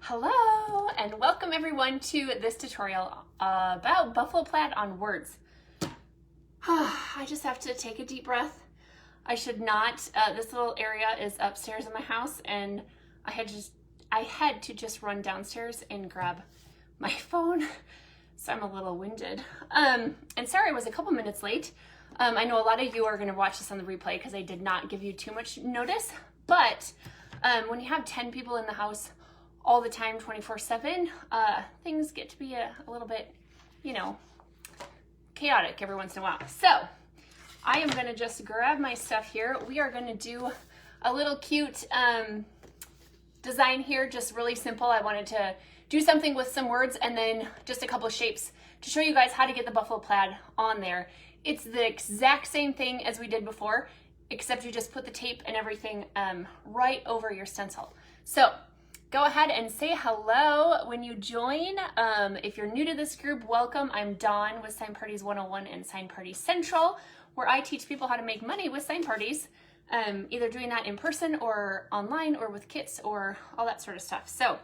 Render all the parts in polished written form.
Hello and welcome everyone to this tutorial about buffalo plaid on words. I just have to take a deep breath. I should not. This little area is upstairs in my house and I had to just run downstairs and grab my phone. So I'm a little winded. And sorry I was a couple minutes late. I know a lot of you are going to watch this on the replay because I did not give you too much notice. But when you have 10 people in the house all the time, 24/7, things get to be a little bit, chaotic every once in a while. So I am going to just grab my stuff here. We are going to do a little cute design here, just really simple. I wanted to do something with some words and then just a couple of shapes to show you guys how to get the buffalo plaid on there. It's the exact same thing as we did before, except you just put the tape and everything right over your stencil. So go ahead and say hello when you join. If you're new to this group, welcome. I'm Dawn with Sign Parties 101 and Sign Party Central, where I teach people how to make money with sign parties, either doing that in person or online or with kits or all that sort of stuff. So,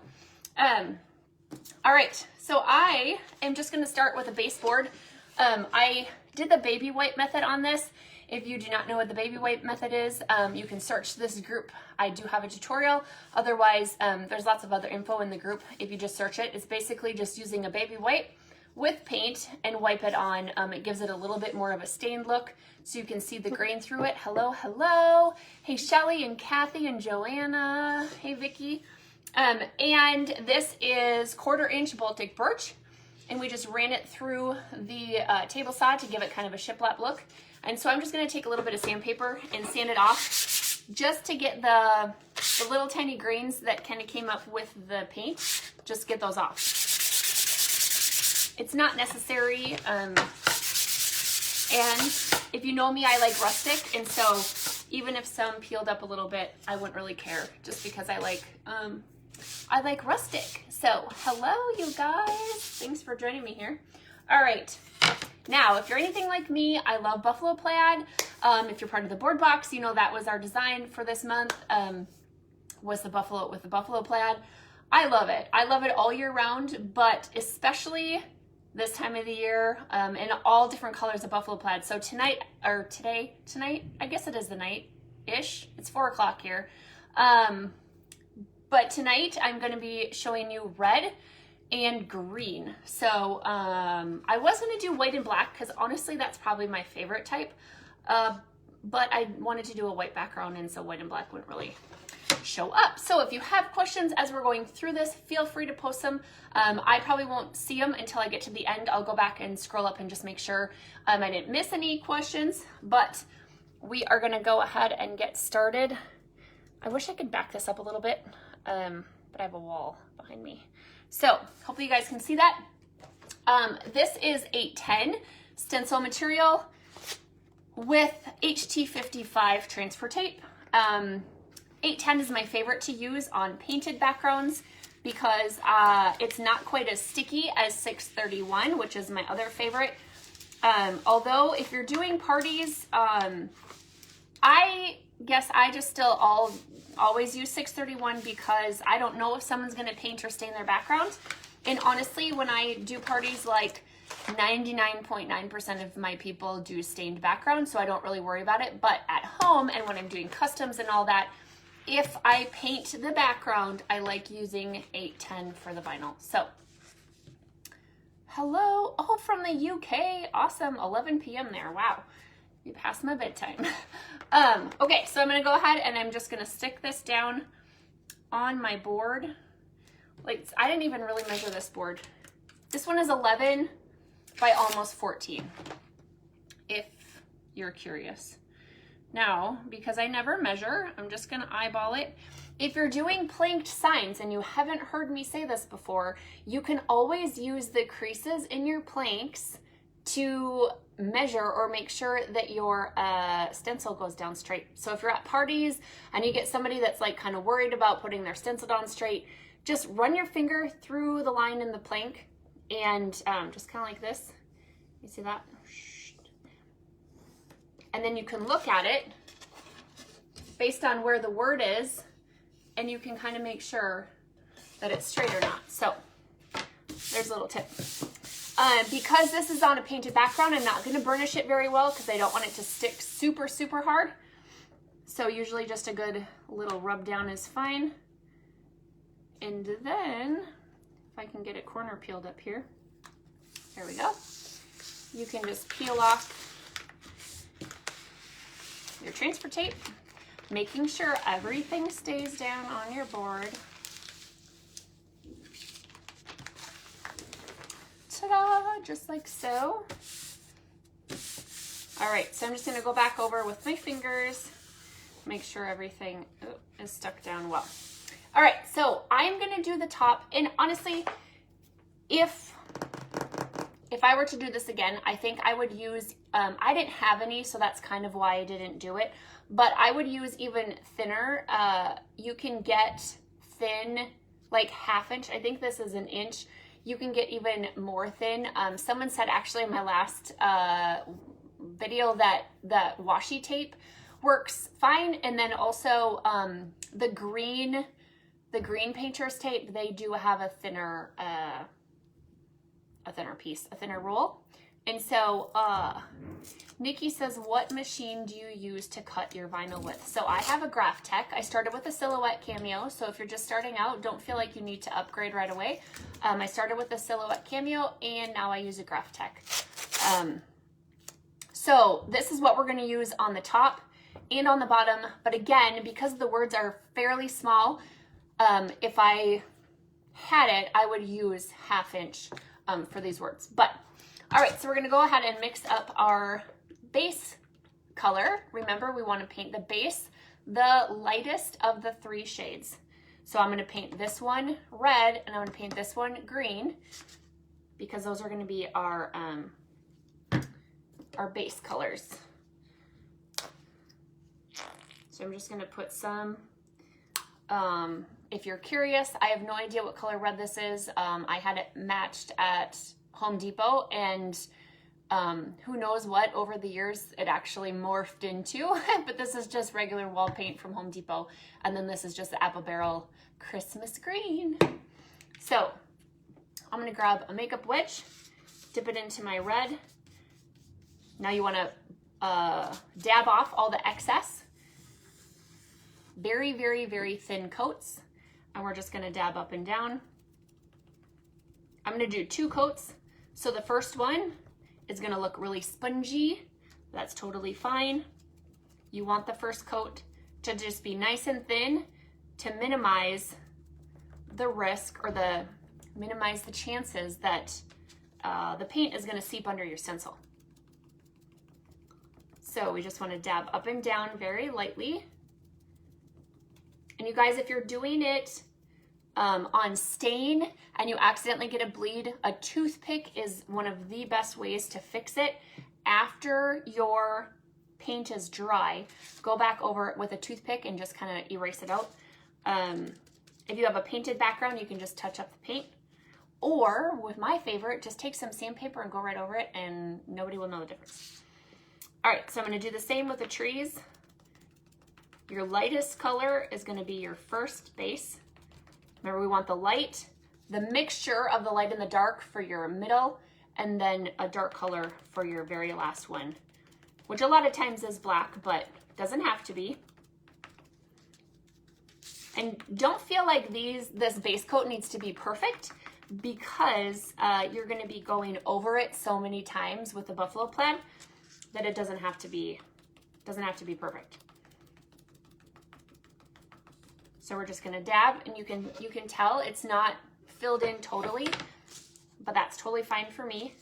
all right, so I am just gonna start with a baseboard. I did the baby wipe method on this. If you do not know what the baby wipe method is, you can search this group. I do have a tutorial. Otherwise, there's lots of other info in the group. If you just search it, it's basically just using a baby wipe with paint and wipe it on. It gives it a little bit more of a stained look so you can see the grain through it. Hello, hello. Hey, Shelly and Kathy and Joanna. Hey, Vicky. And this is 1/4 inch Baltic birch. And we just ran it through the table saw to give it kind of a shiplap look. And so I'm just gonna take a little bit of sandpaper and sand it off just to get the little tiny grains that kind of came up with the paint, just get those off. It's not necessary. And if you know me, I like rustic. And so even if some peeled up a little bit, I wouldn't really care just because I like rustic. So hello, you guys. Thanks for joining me here. All right. Now, if you're anything like me, I love buffalo plaid. If you're part of the board box, you know that was our design for this month, was the buffalo with the buffalo plaid. I love it. I love it all year round, but especially this time of the year, in all different colors of buffalo plaid. So tonight, I guess it is the night-ish. It's 4 o'clock here. But tonight I'm going to be showing you red and green. So I was going to do white and black because honestly that's probably my favorite type, but I wanted to do a white background and so white and black wouldn't really show up. So if you have questions as we're going through this, feel free to post them. I probably won't see them until I get to the end. I'll go back and scroll up and just make sure I didn't miss any questions, but we are going to go ahead and get started. I wish I could back this up a little bit, but I have a wall behind me. So hopefully you guys can see that. This is 810 stencil material with HT55 transfer tape. 810 is my favorite to use on painted backgrounds because it's not quite as sticky as 631, which is my other favorite. Although if you're doing parties, I guess I just still always use 631 because I don't know if someone's going to paint or stain their background. And honestly, when I do parties, like 99.9% of my people do stained background, so I don't really worry about it. But at home and when I'm doing customs and all that, if I paint the background, I like using 810 for the vinyl. So hello, oh, from the UK, awesome, 11 p.m. there, wow. You passed my bedtime. Okay, so I'm gonna go ahead and I'm just gonna stick this down on my board. Like, I didn't even really measure this board. This one is 11 by almost 14, if you're curious. Now, because I never measure, I'm just gonna eyeball it. If you're doing planked signs, and you haven't heard me say this before, you can always use the creases in your planks to measure or make sure that your stencil goes down straight. So if you're at parties and you get somebody that's like kind of worried about putting their stencil down straight, just run your finger through the line in the plank and just kind of like this. You see that? And then you can look at it based on where the word is and you can kind of make sure that it's straight or not. So there's a little tip. Because this is on a painted background, I'm not going to burnish it very well because I don't want it to stick super, super hard. So usually just a good little rub down is fine. And then, if I can get a corner peeled up here, there we go. You can just peel off your transfer tape, making sure everything stays down on your board. Ta-da, just like so. All right, so I'm just gonna go back over with my fingers, make sure everything is stuck down well. All right, so I'm gonna do the top, and honestly, if I were to do this again, I think I would use, I didn't have any, so that's kind of why I didn't do it, but I would use even thinner. You can get thin, like 1/2 inch. I think this is 1 inch. You can get even more thin. Someone said actually in my last video that washi tape works fine, and then also the green painter's tape, they do have a thinner piece, a thinner roll. And so Nikki says, what machine do you use to cut your vinyl with? So I have a Graph Tech. I started with a Silhouette Cameo, so if you're just starting out, don't feel like you need to upgrade right away. I started with a Silhouette Cameo, and now I use a Graph Tech. So this is what we're going to use on the top and on the bottom, but again, because the words are fairly small, if I had it, I would use 1/2 inch for these words. But all right, so we're going to go ahead and mix up our base color. Remember, we want to paint the base, the lightest of the 3 shades. So I'm going to paint this one red, and I'm going to paint this one green, because those are going to be our base colors. So I'm just going to put some, if you're curious, I have no idea what color red this is. I had it matched at Home Depot, and who knows what over the years it actually morphed into, but this is just regular wall paint from Home Depot, and then this is just the Apple Barrel Christmas green. So I'm going to grab a makeup wedge, dip it into my red. Now you want to dab off all the excess. Very, very, very thin coats, and we're just going to dab up and down. I'm going to do 2 coats. So the first one is going to look really spongy. That's totally fine. You want the first coat to just be nice and thin to minimize the risk, or minimize the chances that the paint is going to seep under your stencil. So we just want to dab up and down very lightly. And you guys, if you're doing it on stain and you accidentally get a bleed, a toothpick is one of the best ways to fix it. After your paint is dry, go back over it with a toothpick and just kind of erase it out. If you have a painted background, you can just touch up the paint. Or, with my favorite, just take some sandpaper and go right over it, and nobody will know the difference. All right, so I'm going to do the same with the trees. Your lightest color is going to be your first base. Remember, we want the light, the mixture of the light and the dark for your middle, and then a dark color for your very last one, which a lot of times is black, but doesn't have to be. And don't feel like this base coat needs to be perfect, because you're going to be going over it so many times with the buffalo plaid that it doesn't have to be perfect. So we're just going to dab, and you can tell it's not filled in totally, but that's totally fine for me,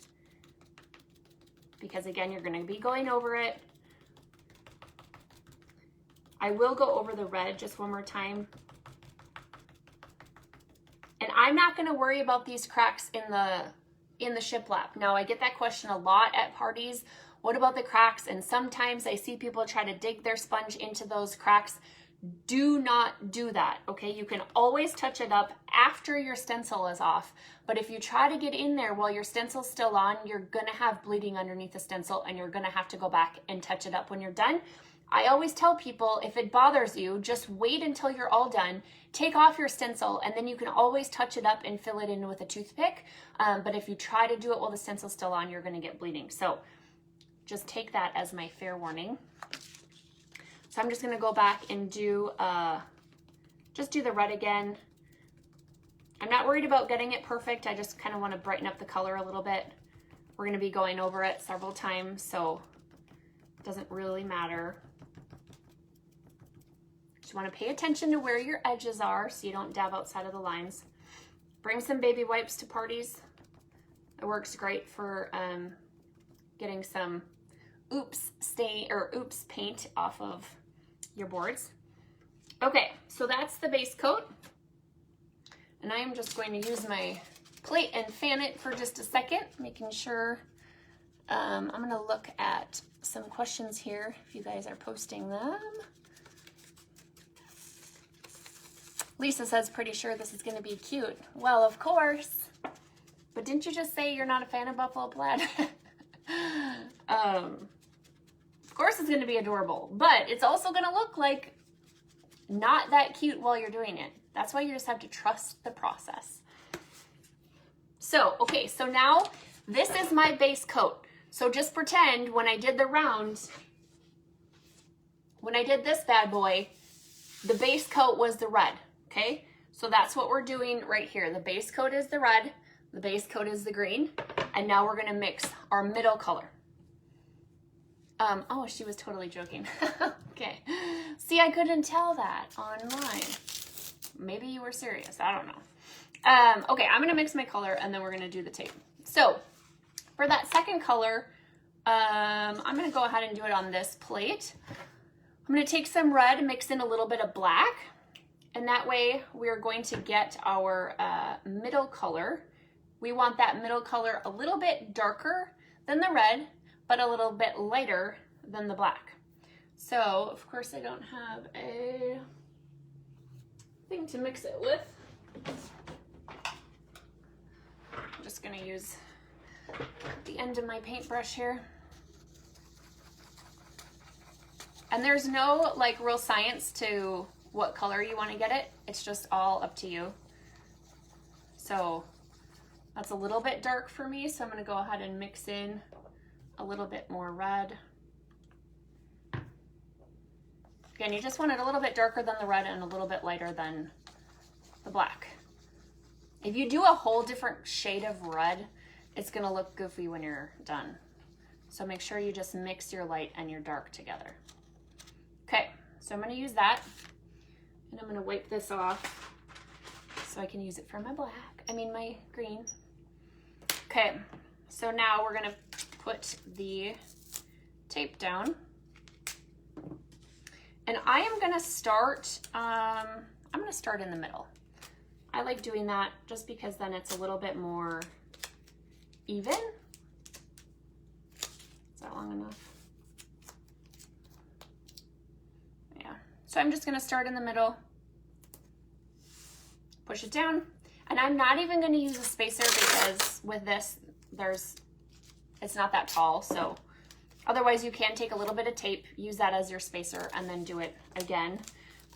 because again, you're going to be going over it. I will go over the red just one more time. And I'm not going to worry about these cracks in the shiplap. Now, I get that question a lot at parties. What about the cracks? And sometimes I see people try to dig their sponge into those cracks. Do not do that, okay? You can always touch it up after your stencil is off. But if you try to get in there while your stencil's still on, you're gonna have bleeding underneath the stencil, and you're gonna have to go back and touch it up when you're done. I always tell people, if it bothers you, just wait until you're all done, take off your stencil, and then you can always touch it up and fill it in with a toothpick. But if you try to do it while the stencil's still on, you're gonna get bleeding. So just take that as my fair warning. So I'm just gonna go back and do, just do the red again. I'm not worried about getting it perfect. I just kind of want to brighten up the color a little bit. We're gonna be going over it several times, so it doesn't really matter. Just want to pay attention to where your edges are so you don't dab outside of the lines. Bring some baby wipes to parties. It works great for getting some oops paint off of your boards. Okay, so that's the base coat. And I am just going to use my plate and fan it for just a second, making sure. I'm going to look at some questions here if you guys are posting them. Lisa says, pretty sure this is going to be cute. Well, of course. But didn't you just say you're not a fan of buffalo plaid? Of course it's going to be adorable, but it's also going to look like not that cute while you're doing it. That's why you just have to trust the process. So, okay, so now this is my base coat. So just pretend when I did the round, when I did this bad boy, the base coat was the red. Okay, so that's what we're doing right here. The base coat is the red, the base coat is the green, and now we're gonna mix our middle color. Oh, she was totally joking. Okay, see, I couldn't tell that online. Maybe you were serious, I don't know. Okay, I'm gonna mix my color and then we're gonna do the tape. So for that second color, I'm gonna go ahead and do it on this plate. I'm gonna take some red, mix in a little bit of black, and that way we're going to get our middle color. We want that middle color a little bit darker than the red, but a little bit lighter than the black. So, of course, I don't have a thing to mix it with. I'm just gonna use the end of my paintbrush here. And there's no like real science to what color you want to get it. It's just all up to you. So that's a little bit dark for me, so I'm going to go ahead and mix in a little bit more red. Again, you just want it a little bit darker than the red and a little bit lighter than the black. If you do a whole different shade of red, it's going to look goofy when you're done. So make sure you just mix your light and your dark together. Okay, so I'm going to use that. And I'm gonna wipe this off so I can use it for my my green. Okay, so now we're gonna put the tape down. And I am gonna start, I'm gonna start in the middle. I like doing that just because then it's a little bit more even. Is that long enough? So I'm just gonna start in the middle, push it down, and I'm not even gonna use a spacer because with this, it's not that tall, so otherwise you can take a little bit of tape, use that as your spacer, and then do it again.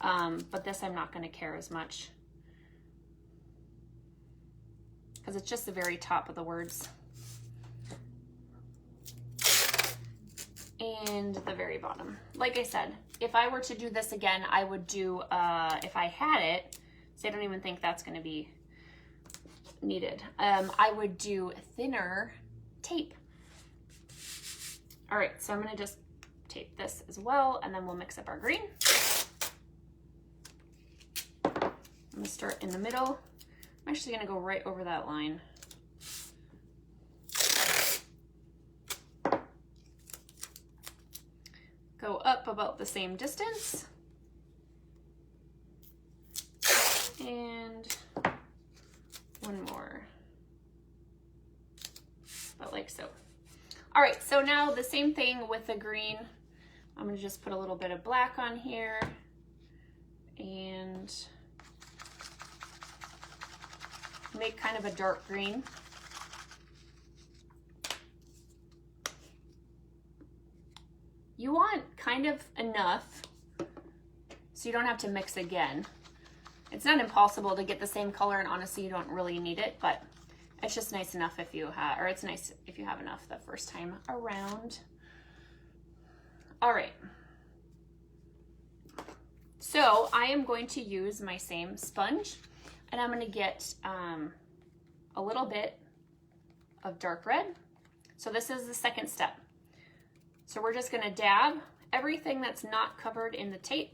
But this I'm not gonna care as much because it's just the very top of the words. And the very bottom. Like I said, if I were to do this again, I would do, if I had it, so I don't even think that's gonna be needed. I would do thinner tape. All right, so I'm gonna just tape this as well, and then we'll mix up our green. I'm gonna start in the middle. I'm actually gonna go right over that line. Go up about the same distance. And one more, about like so. All right, so now the same thing with the green. I'm gonna just put a little bit of black on here and make kind of a dark green. You want kind kind of enough so you don't have to mix again. It's not impossible to get the same color, and honestly, you don't really need it, but it's just nice enough if you have, or it's nice if you have enough the first time around. All right. So I am going to use my same sponge, and I'm going to get a little bit of dark red. So this is the second step. So we're just going to dab everything that's not covered in the tape.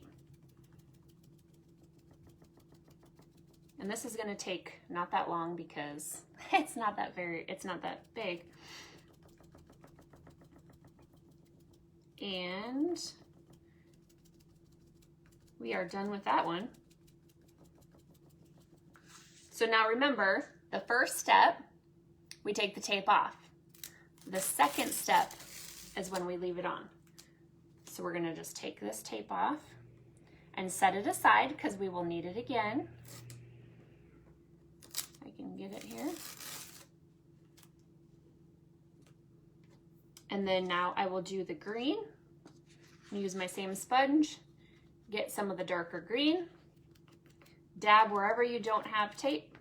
And this is going to take not that long because it's not that big. And we are done with that one. So now remember, the first step, we take the tape off. The second step is when we leave it on. So we're gonna just take this tape off and set it aside because we will need it again. I can get it here. And then now I will do the green. Use my same sponge, get some of the darker green, dab wherever you don't have tape.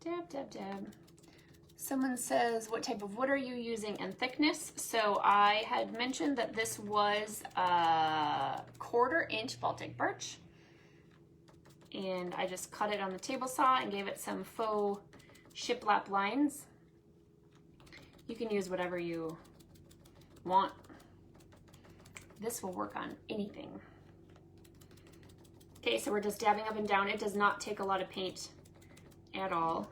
Dab, dab, dab. Someone says, what type of wood are you using and thickness? So I had mentioned that this was a 1/4 inch Baltic birch. And I just cut it on the table saw and gave it some faux shiplap lines. You can use whatever you want. This will work on anything. Okay, so we're just dabbing up and down. It does not take a lot of paint at all.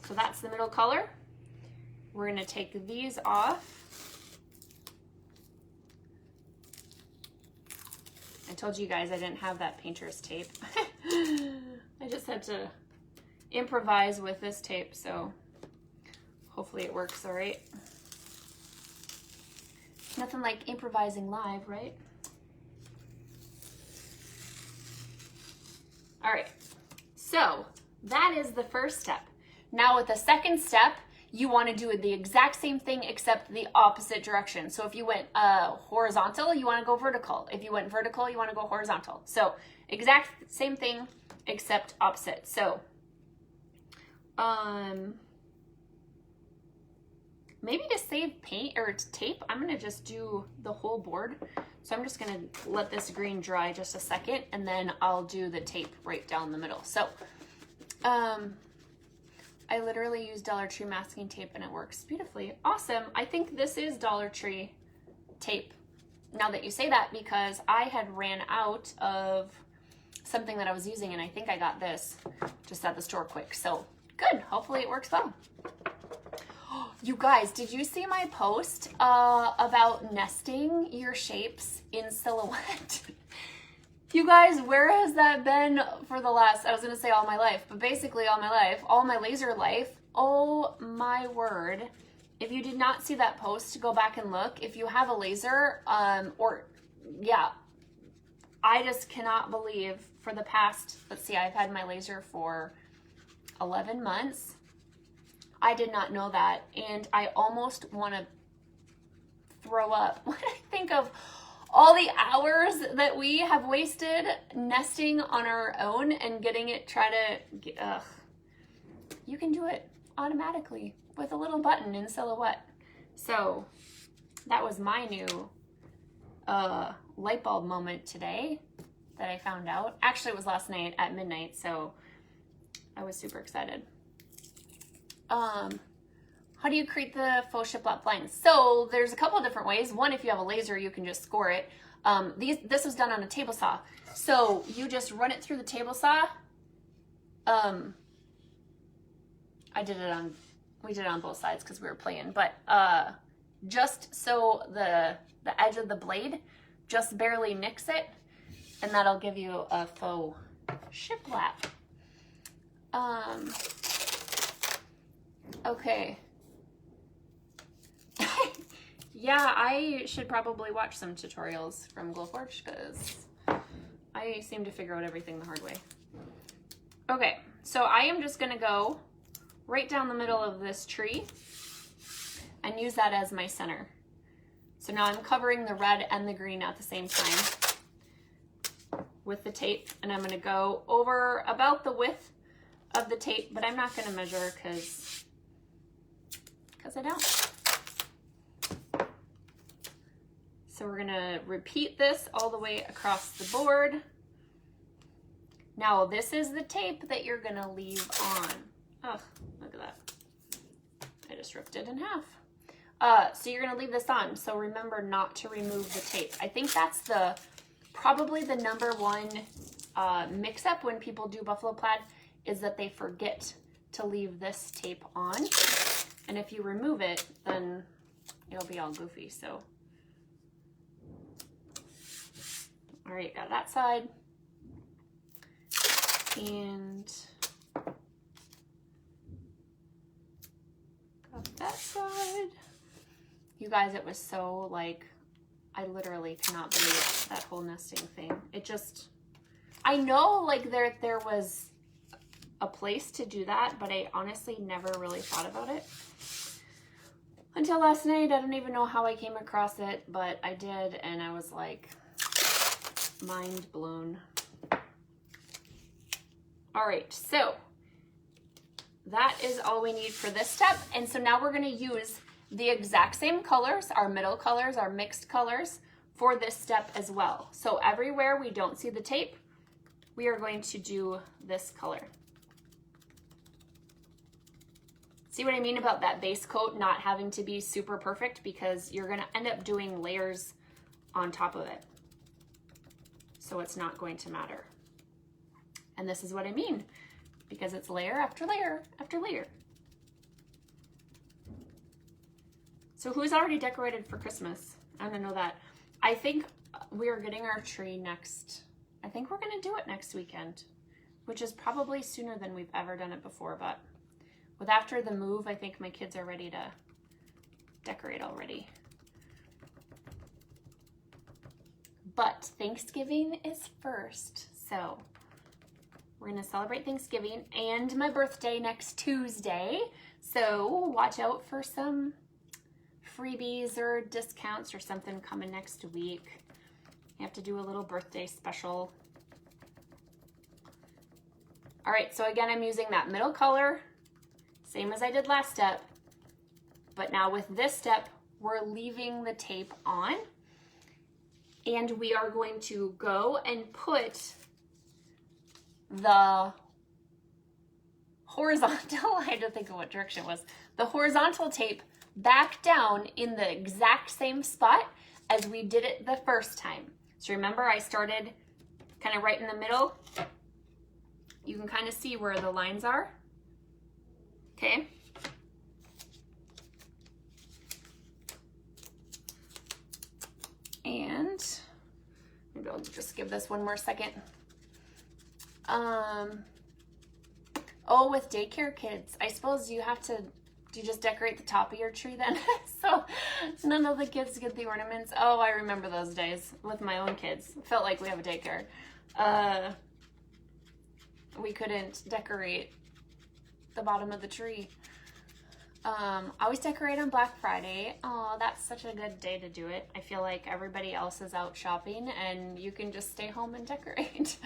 So that's the middle color. We're gonna take these off. I told you guys I didn't have that painter's tape. I just had to improvise with this tape, so hopefully it works all right. Nothing like improvising live, right? All right, so that is the first step. Now with the second step, you want to do the exact same thing except the opposite direction. So if you went horizontal, you want to go vertical. If you went vertical, you want to go horizontal. So exact same thing except opposite. So maybe to save paint or tape, I'm gonna just do the whole board. So I'm just gonna let this green dry just a second, and then I'll do the tape right down the middle. So I literally use Dollar Tree masking tape and it works beautifully. Awesome. I think this is Dollar Tree tape, now that you say that, because I had ran out of something that I was using, and I think I got this just at the store quick. So good, hopefully it works well. You guys, did you see my post about nesting your shapes in silhouette? You guys, where has that been for the last, I was gonna say all my life, but basically all my life, all my laser life. Oh my word. If you did not see that post, go back and look. If you have a laser, yeah, I just cannot believe for the past, let's see, I've had my laser for 11 months. I did not know that, and I almost want to throw up when I think of all the hours that we have wasted nesting on our own and getting it, you can do it automatically with a little button in silhouette. So that was my new light bulb moment today that I found out. Actually, it was last night at midnight, so I was super excited. How do you create the faux shiplap lines? So there's a couple of different ways. One, if you have a laser, you can just score it. This was done on a table saw. So you just run it through the table saw. We did it on both sides because we were playing, but just so the edge of the blade just barely nicks it, and that'll give you a faux shiplap. Okay. Yeah, I should probably watch some tutorials from Glowforge because I seem to figure out everything the hard way. Okay, so I am just gonna go right down the middle of this tree. and use that as my center. So now I'm covering the red and the green at the same time with the tape, and I'm going to go over about the width of the tape, but I'm not going to measure because I don't. So we're going to repeat this all the way across the board. Now this is the tape that you're going to leave on. Oh, look at that. I just ripped it in half. So you're going to leave this on. So remember not to remove the tape. I think that's probably the number one mix-up when people do buffalo plaid, is that they forget to leave this tape on. And if you remove it, then it'll be all goofy. So, all right, got that side. And got that side. You guys, it was so like, I literally cannot believe that whole nesting thing. It just, I know like there was a place to do that, but I honestly never really thought about it until last night. I don't even know how I came across it, but I did, and I was like, mind blown. All right, so that is all we need for this step. And so now we're going to use the exact same colors, our middle colors, our mixed colors, for this step as well. So everywhere we don't see the tape, we are going to do this color. See what I mean about that base coat not having to be super perfect, because you're going to end up doing layers on top of it. So it's not going to matter. And this is what I mean, because it's layer after layer after layer. So who's already decorated for Christmas? I don't know that. I think we are getting our tree next. I think we're going to do it next weekend, which is probably sooner than we've ever done it before. But with after the move, I think my kids are ready to decorate already. But Thanksgiving is first. So we're going to celebrate Thanksgiving and my birthday next Tuesday. So watch out for some freebies or discounts or something coming next week. You have to do a little birthday special. All right, so again, I'm using that middle color, same as I did last step. But now with this step, we're leaving the tape on. And we are going to go and put the horizontal, I had to think of what direction it was, the horizontal tape back down in the exact same spot as we did it the first time. So remember, I started kind of right in the middle. You can kind of see where the lines are. Okay. And maybe I'll just give this one more second. Oh, with daycare kids, I suppose you have to, do you just decorate the top of your tree then? So none of the kids get the ornaments. Oh, I remember those days with my own kids. It felt like we have a daycare. We couldn't decorate the bottom of the tree. I always decorate on Black Friday. Oh, that's such a good day to do it. I feel like everybody else is out shopping and you can just stay home and decorate.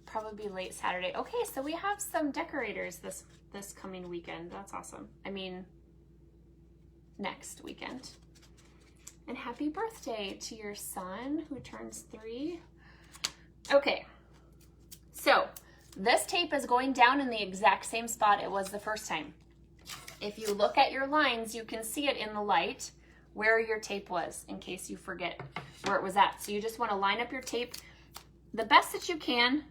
Probably late Saturday. Okay, so we have some decorators this coming weekend. That's awesome. I mean, next weekend. And happy birthday to your son who turns 3. Okay, so this tape is going down in the exact same spot it was the first time. If you look at your lines, you can see it in the light where your tape was, in case you forget where it was at. So you just want to line up your tape the best that you can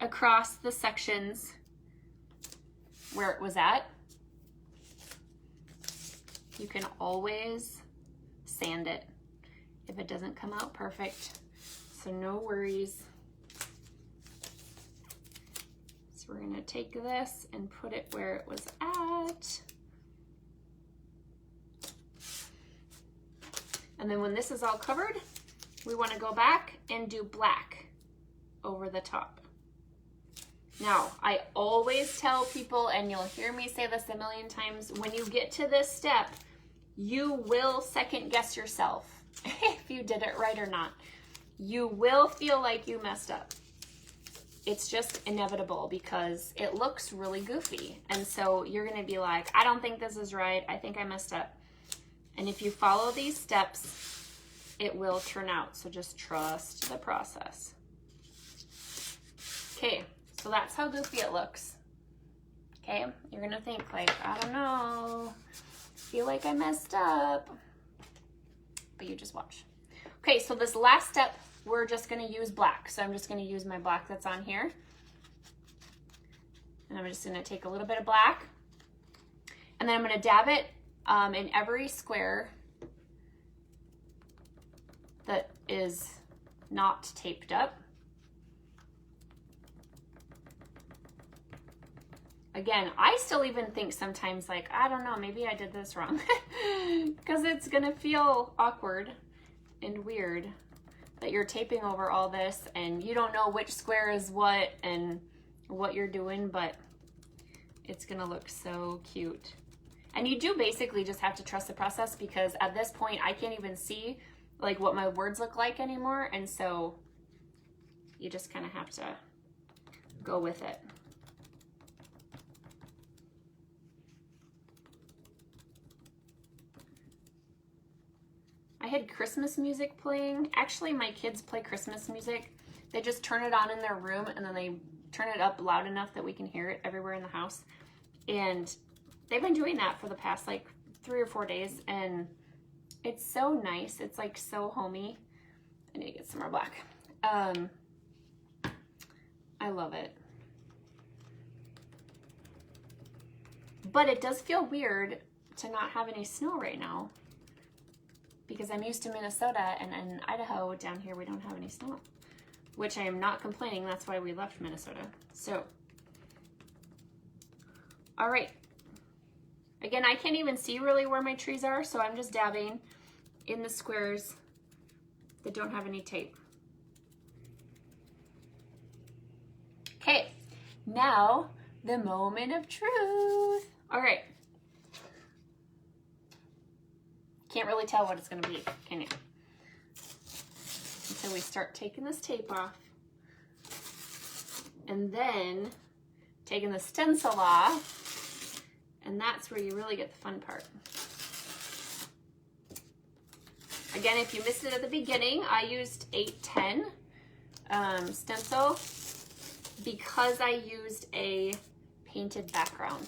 across the sections where it was at. You can always sand it if it doesn't come out perfect, so no worries. So we're gonna take this and put it where it was at. And then when this is all covered, we want to go back and do black over the top. Now, I always tell people, and you'll hear me say this a million times, when you get to this step, you will second guess yourself if you did it right or not. You will feel like you messed up. It's just inevitable because it looks really goofy. And so you're gonna be like, I don't think this is right. I think I messed up. And if you follow these steps, it will turn out. So just trust the process. Okay, so that's how goofy it looks. Okay, you're gonna think like, I don't know, feel like I messed up, but you just watch. Okay, so this last step, we're just gonna use black. So I'm just gonna use my black that's on here. And I'm just gonna take a little bit of black, and then I'm gonna dab it in every square that is not taped up. Again, I still even think sometimes like, I don't know, maybe I did this wrong because it's gonna feel awkward and weird that you're taping over all this and you don't know which square is what and what you're doing, but it's gonna look so cute. And you do basically just have to trust the process because at this point I can't even see like what my words look like anymore, and so you just kind of have to go with it. I had Christmas music playing. Actually, my kids play Christmas music. They just turn it on in their room and then they turn it up loud enough that we can hear it everywhere in the house. And they've been doing that for the past like 3 or 4 days, and it's so nice. It's like so homey. I need to get some more black. I love it. But it does feel weird to not have any snow right now, because I'm used to Minnesota, and in Idaho down here we don't have any snow, which I am not complaining. That's why we left Minnesota. So, all right. Again, I can't even see really where my trees are, so I'm just dabbing in the squares that don't have any tape. Okay, now the moment of truth. All right. Can't really tell what it's gonna be, can you? Until we start taking this tape off. And then taking the stencil off. And that's where you really get the fun part. Again, if you missed it at the beginning, I used 810 stencil because I used a painted background.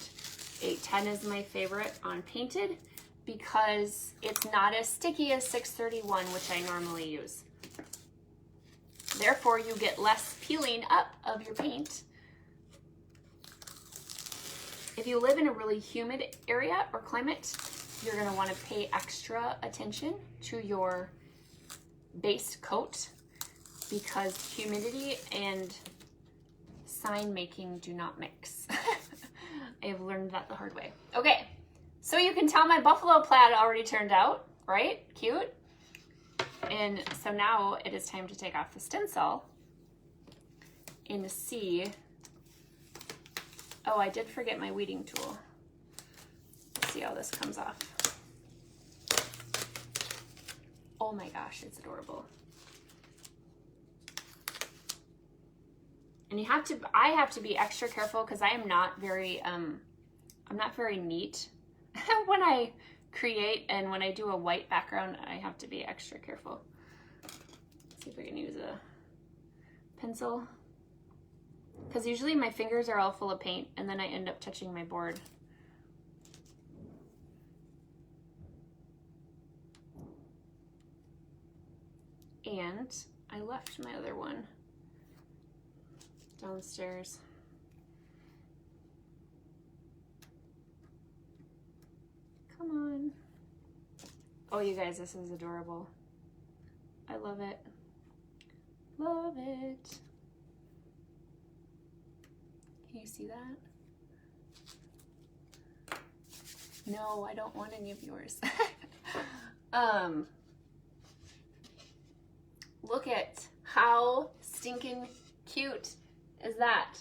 810 is my favorite on painted because it's not as sticky as 631, which I normally use. Therefore, you get less peeling up of your paint. If you live in a really humid area or climate, you're gonna wanna pay extra attention to your base coat because humidity and sign making do not mix. I have learned that the hard way. Okay, so you can tell my buffalo plaid already turned out, right? Cute. And so now it is time to take off the stencil and see. Oh, I did forget my weeding tool. Let's see how this comes off. Oh my gosh, it's adorable. And I have to be extra careful because I am not very, I'm not very neat when I create, and when I do a white background, I have to be extra careful. Let's see if I can use a pencil. Because usually my fingers are all full of paint and then I end up touching my board. And I left my other one downstairs. Come on. Oh, you guys, this is adorable. I love it. Love it. Can you see that? No, I don't want any of yours. Look at how stinking cute is that?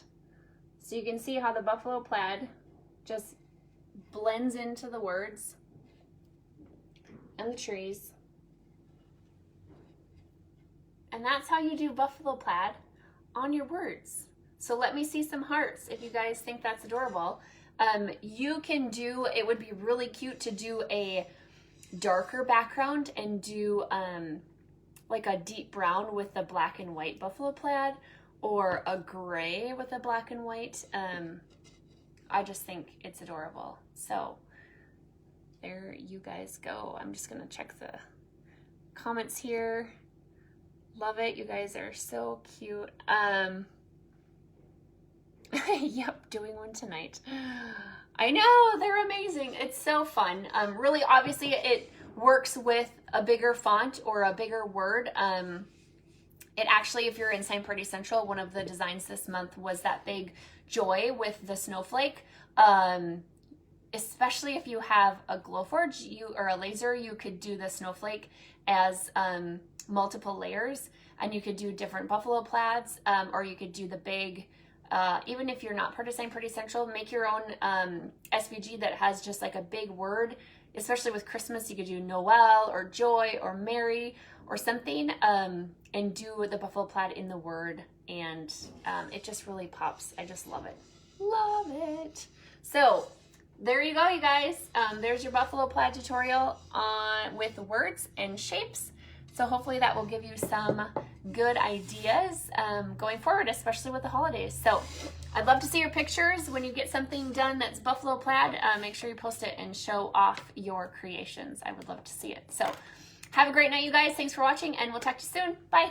So you can see how the buffalo plaid just blends into the words and the trees. And that's how you do buffalo plaid on your words. So let me see some hearts if you guys think that's adorable. You can do, it would be really cute to do a darker background and do like a deep brown with the black and white buffalo plaid, or a gray with a black and white. I just think it's adorable. So there you guys go. I'm just gonna check the comments here. Love it. You guys are so cute. Yep, doing one tonight. I know, they're amazing. It's so fun. Really, obviously, it works with a bigger font or a bigger word. It actually, if you're in Sign Party Central, one of the designs this month was that big joy with the snowflake. Especially if you have a Glowforge or a laser, you could do the snowflake as multiple layers, and you could do different buffalo plaids, or you could do the big, even if you're not part of Sign Party Central, make your own SVG that has just like a big word. Especially with Christmas, you could do Noel or joy or Mary or something, and do the buffalo plaid in the word, and it just really pops. I just love it. Love it. So there you go, you guys. There's your buffalo plaid tutorial with words and shapes. So hopefully that will give you some good ideas going forward, especially with the holidays. So I'd love to see your pictures when you get something done that's buffalo plaid. Make sure you post it and show off your creations. I would love to see it. So have a great night, you guys. Thanks for watching, and we'll talk to you soon. Bye.